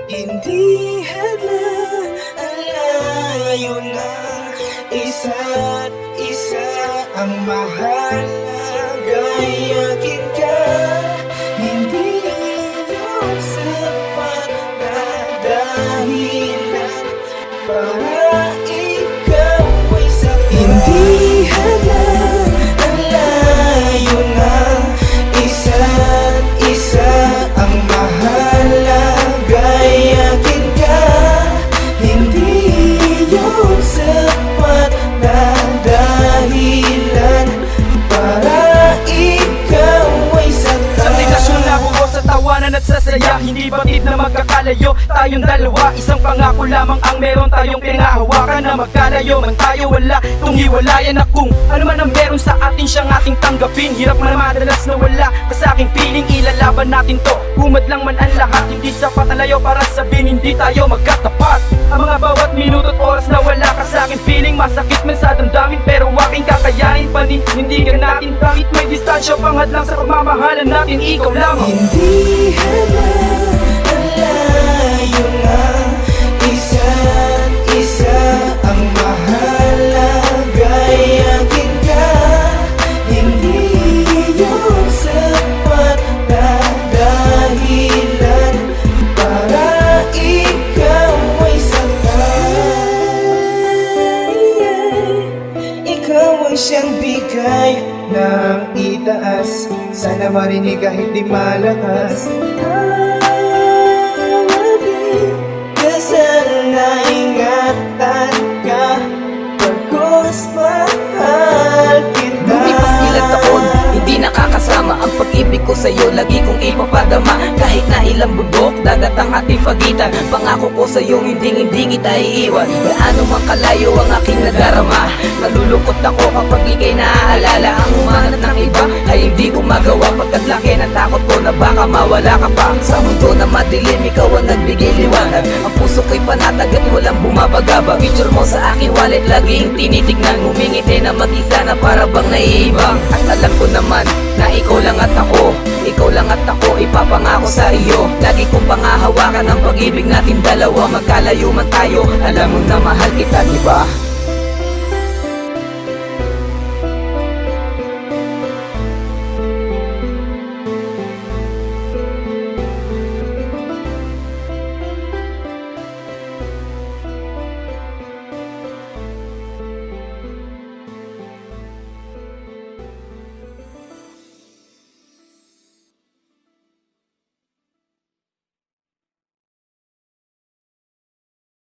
Hindi hadlang ang layo na isa't isa ang mahalaga. Yakin ka, hindi yun sapat na dahilan para ikaw ay saktan. Hindi hadlang ang layo na isa't isa ang mahalaga. Yakin ka, hindi yun sapat na dahilan para ikaw ay saktan. Sa relasyon na buo sa tawanan at sa saya, hindi batid na magkakalayo tayong dalawa. Isang pangako lamang ang meron tayong pinahawakan, na magkalayo man tayo wala itong hiwalayan. Na kung ano man ang meron sa atin siyang ating tanggapin. Hirap man madalas na wala pa sa aking piling, ilalaban natin to. Humad lang man ang lahat, hindi sapat ang layo para sabihin hindi tayo magkatapat. Ang mga bawat minuto't oras na wala ka sa aking piling, masakit man sa damdamin pero aking kakayanin. Panindigan natin kahit may distansya, pangad lang sa pagmamahalan natin, ikaw lamang. Hindi hadlang ang layo na isa't isa ang mahalaga. Yakin ka, hindi yun sapat na dahilan para ikaw ay saktan. Ikaw ang siyang bigay ng itaas, sana marinig kahit di malakas. Tawagin ka, sana ingatan ka, pagkos mahal kita. Lumipas ilang taon, hindi nakakasama ang pag-ibig ko sa'yo, lagi kong ipapadama. Kahit na ilang bundok, dagat ang ating pagitan, pangako ko sa'yo, hindi kita iiwan. Gaano man kalayo ang aking nadarama, nalulungkot ako kapag ika'y naaalala. Ang umanap ng iba ay hindi ko magawa, pagkat laki ng takot ko na baka mawala ka pa. Sa mundo na madilim, ikaw ang nagbigay liwanag, ang puso ko'y panatag at walang bumabagaba. Picture mo sa aking wallet, laging tinitignan, ngumingiti na mag-isa na para bang naiibang. At alam ko naman na ikaw lang at ako, ipapangako sa iyo. Lagi kong pangahawakan ang pag-ibig natin dalawa, magkalayo man tayo, alam mo na mahal kita, diba?